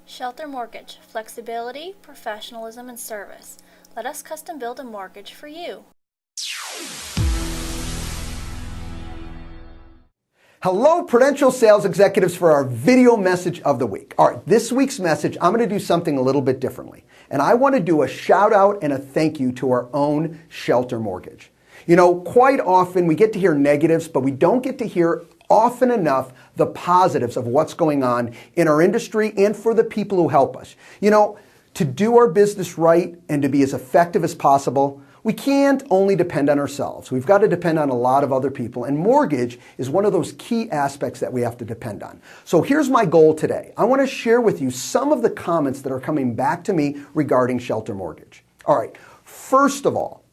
Shelter Mortgage, flexibility, professionalism, and service. Let us custom build a mortgage for you. Hello, Prudential sales executives, for our video message of the week. All right, this week's message, I'm going to do something a little bit differently. And I want to do a shout out and a thank you to our own Shelter Mortgage. You know, quite often we get to hear negatives, but we don't get to hear often enough the positives of what's going on in our industry and for the people who help us. You know, to do our business right and to be as effective as possible, we can't only depend on ourselves. We've got to depend on a lot of other people, and mortgage is one of those key aspects that we have to depend on. So here's my goal today. I want to share with you some of the comments that are coming back to me regarding Shelter Mortgage. All right, first of all,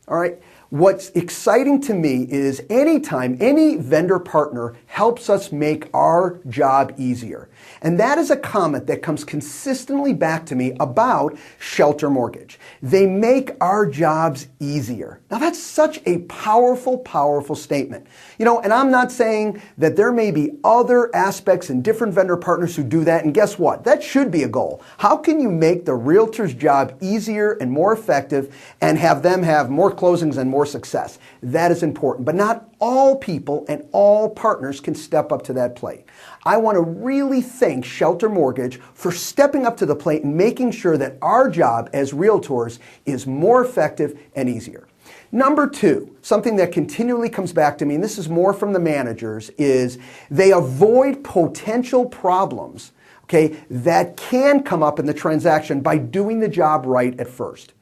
what's exciting to me is anytime any vendor partner helps us make our job easier. And that is a comment that comes consistently back to me about Shelter Mortgage. They make our jobs easier. Now that's such a powerful, powerful statement. You know, and I'm not saying that there may be other aspects and different vendor partners who do that, and guess what? That should be a goal. How can you make the realtor's job easier and more effective and have them have more closings and more success? That is important, but not all people and all partners can step up to that plate. I want to really thank Shelter Mortgage for stepping up to the plate and making sure that our job as realtors is more effective and easier. Number two, something that continually comes back to me, and this is more from the managers, is they avoid potential problems, that can come up in the transaction by doing the job right at first.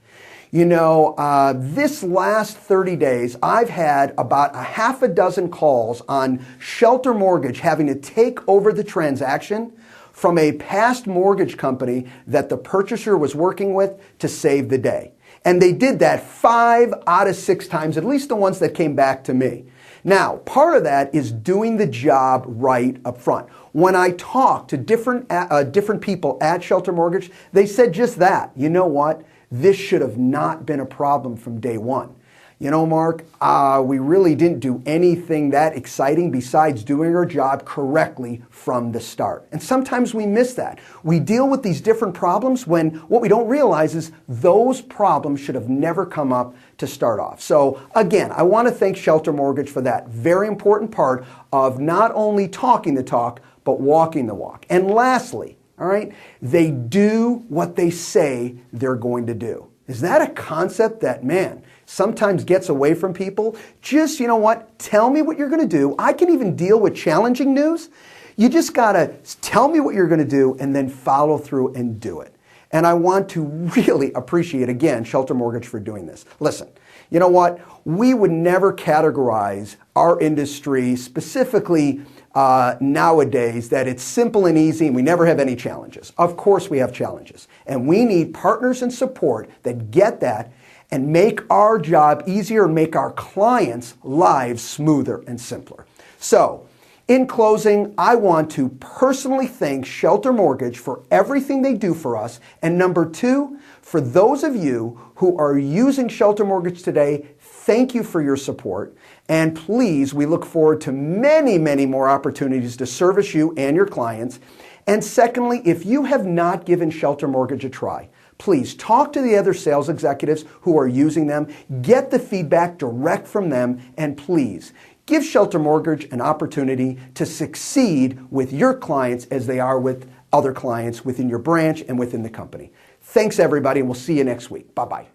You know, this last 30 days, I've had about a half a dozen calls on Shelter Mortgage having to take over the transaction from a past mortgage company that the purchaser was working with to save the day. And they did that 5 out of 6 times, at least the ones that came back to me. Now, part of that is doing the job right up front. When I talked to different people at Shelter Mortgage, they said just that. You know what? This should have not been a problem from day one. You know, Mark, we really didn't do anything that exciting besides doing our job correctly from the start. And sometimes we miss that. We deal with these different problems when what we don't realize is those problems should have never come up to start off. So again, I want to thank Shelter Mortgage for that very important part of not only talking the talk, but walking the walk. And lastly, all right, they do what they say they're going to do. Is that a concept that, man, sometimes gets away from people? Just, you know what, tell me what you're going to do. I can even deal with challenging news. You just got to tell me what you're going to do and then follow through and do it. And I want to really appreciate, again, Shelter Mortgage for doing this. Listen, you know what? We would never categorize our industry specifically nowadays that it's simple and easy and we never have any challenges. Of course we have challenges. And we need partners and support that get that and make our job easier and make our clients' lives smoother and simpler. So, in closing, I want to personally thank Shelter Mortgage for everything they do for us. And number two, for those of you who are using Shelter Mortgage today, thank you for your support. And please, we look forward to many, many more opportunities to service you and your clients. And secondly, if you have not given Shelter Mortgage a try, please talk to the other sales executives who are using them, get the feedback direct from them, and please give Shelter Mortgage an opportunity to succeed with your clients as they are with other clients within your branch and within the company. Thanks, everybody, and we'll see you next week. Bye-bye.